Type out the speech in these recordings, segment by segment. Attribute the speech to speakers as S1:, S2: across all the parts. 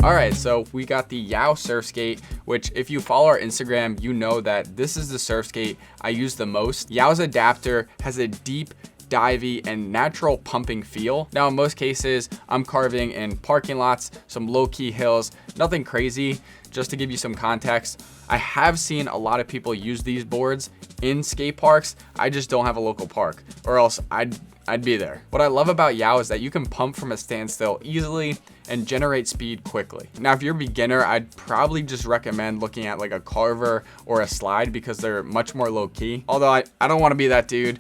S1: All right, so we got the YOW Surfskate, which if you follow our Instagram, you know that this is the surfskate I use the most. YOW's adapter has a deep, divey, and natural pumping feel. Now, in most cases, I'm carving in parking lots, some low-key hills, nothing crazy. Just to give you some context, I have seen a lot of people use these boards in skate parks. I just don't have a local park, or else I'd be there. What I love about YOW is that you can pump from a standstill easily and generate speed quickly. Now, if you're a beginner, I'd probably just recommend looking at like a carver or a slide because they're much more low key. Although I don't want to be that dude.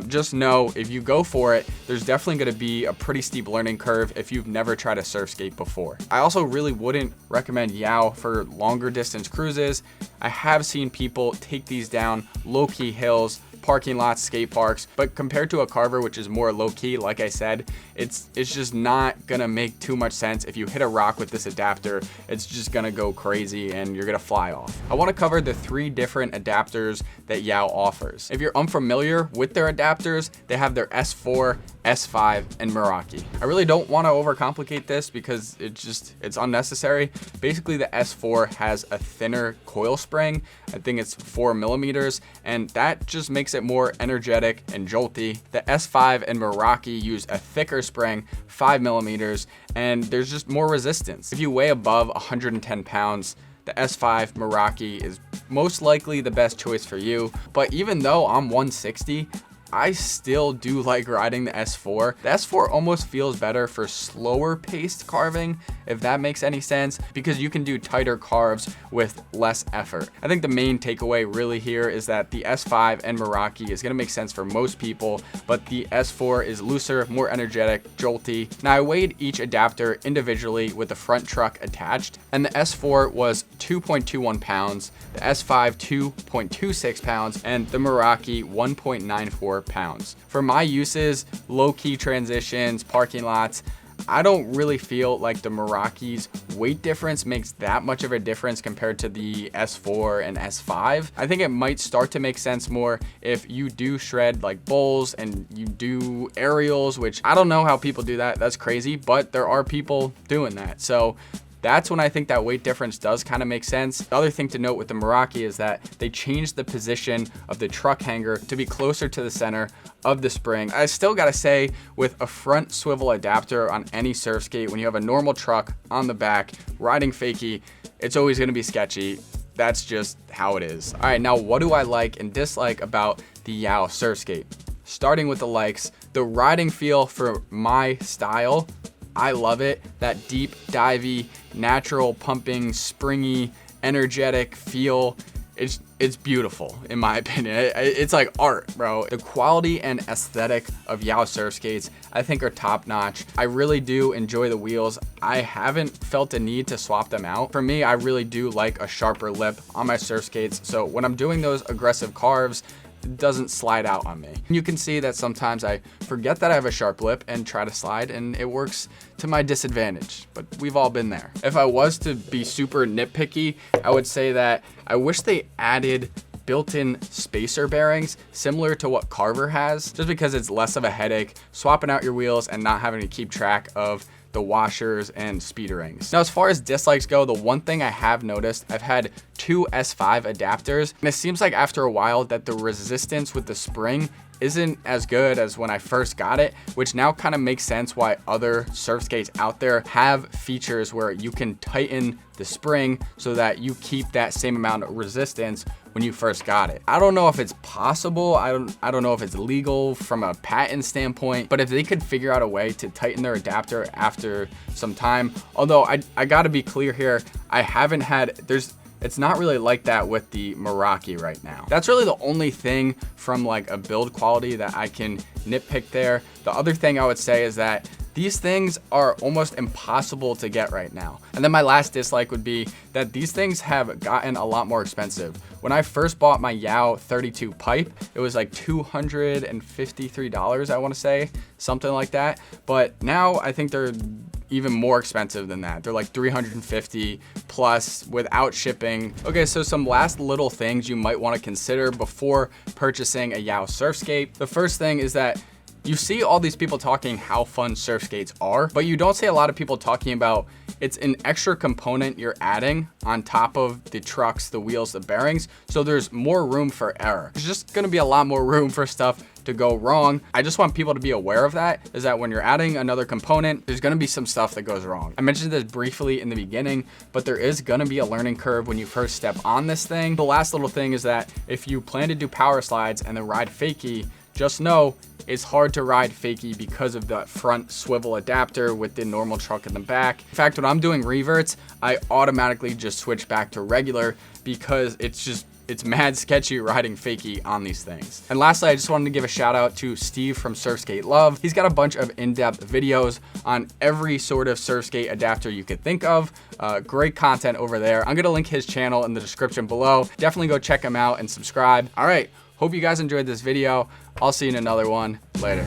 S1: Just know if you go for it, there's definitely going to be a pretty steep learning curve if you've never tried a surf skate before. I also really wouldn't recommend YOW for longer distance cruises. I have seen people take these down low key hills, parking lots, skate parks, but compared to a carver, which is more low-key, like I said, it's just not gonna make too much sense. If you hit a rock with this adapter, it's just gonna go crazy and you're gonna fly off. I wanna cover the 3 different adapters that YOW offers. If you're unfamiliar with their adapters, they have their S4, S5, and Meraki. I really don't wanna overcomplicate this because it's unnecessary. Basically, the S4 has a thinner coil spring. I think it's 4 millimeters, and that just makes it more energetic and jolty. The S5 and Meraki use a thicker spring, 5 millimeters, and there's just more resistance. If you weigh above 110 pounds, the S5 Meraki is most likely the best choice for you. But even though I'm 160, I still do like riding the S4. The S4 almost feels better for slower paced carving, if that makes any sense, because you can do tighter carves with less effort. I think the main takeaway really here is that the S5 and Meraki is gonna make sense for most people, but the S4 is looser, more energetic, jolty. Now, I weighed each adapter individually with the front truck attached, and the S4 was 2.21 pounds, the S5 2.26 pounds, and the Meraki 1.94 pounds. For my uses, low-key transitions, parking lots, I don't really feel like the Meraki's weight difference makes that much of a difference compared to the S4 and S5. I think it might start to make sense more if you do shred like bowls and you do aerials, which I don't know how people do that. That's crazy, but there are people doing that. So that's when I think that weight difference does kind of make sense. The other thing to note with the Meraki is that they changed the position of the truck hanger to be closer to the center of the spring. I still gotta say, with a front swivel adapter on any surf skate, when you have a normal truck on the back, riding fakie, it's always gonna be sketchy. That's just how it is. All right, now what do I like and dislike about the YOW Surfskate? Starting with the likes, the riding feel for my style, I love it. That deep, divey, natural, pumping, springy, energetic feel. It's beautiful, in my opinion. It's like art, bro. The quality and aesthetic of YOW Surfskates, I think, are top notch. I really do enjoy the wheels. I haven't felt a need to swap them out. For me, I really do like a sharper lip on my surf skates. So when I'm doing those aggressive carves, it doesn't slide out on me. You can see that sometimes I forget that I have a sharp lip and try to slide, and it works to my disadvantage, but we've all been there. If I was to be super nitpicky, I would say that I wish they added built-in spacer bearings similar to what Carver has, just because it's less of a headache swapping out your wheels and not having to keep track of the washers and speeder rings. Now, as far as dislikes go, the one thing I have noticed, I've had 2 S5 adapters, and it seems like after a while that the resistance with the spring isn't as good as when I first got it, which now kind of makes sense why other surf skates out there have features where you can tighten the spring so that you keep that same amount of resistance when you first got it. I don't know if it's possible. I don't know if it's legal from a patent standpoint, but if they could figure out a way to tighten their adapter after some time, although I gotta be clear here, I haven't had, it's not really like that with the Meraki right now. That's really the only thing from like a build quality that I can nitpick there. The other thing I would say is that these things are almost impossible to get right now. And then my last dislike would be that these things have gotten a lot more expensive. When I first bought my YOW 32 pipe, it was like $253, I wanna say, something like that. But now I think they're even more expensive than that. They're like $350 plus without shipping. Okay, so some last little things you might wanna consider before purchasing a YOW Surfskate. The first thing is that you see all these people talking how fun surf skates are, but you don't see a lot of people talking about it's an extra component you're adding on top of the trucks, the wheels, the bearings. So there's more room for error. There's just gonna be a lot more room for stuff to go wrong. I just want people to be aware of that, is that when you're adding another component, there's gonna be some stuff that goes wrong. I mentioned this briefly in the beginning, but there is gonna be a learning curve when you first step on this thing. The last little thing is that if you plan to do power slides and then ride fakie, just know it's hard to ride fakie because of the front swivel adapter with the normal truck in the back. In fact, when I'm doing reverts, I automatically just switch back to regular because it's mad sketchy riding fakie on these things. And lastly, I just wanted to give a shout out to Steve from Surfskate Love. He's got a bunch of in-depth videos on every sort of Surfskate adapter you could think of. Great content over there. I'm gonna link his channel in the description below. Definitely go check him out and subscribe. All right, hope you guys enjoyed this video. I'll see you in another one. Later.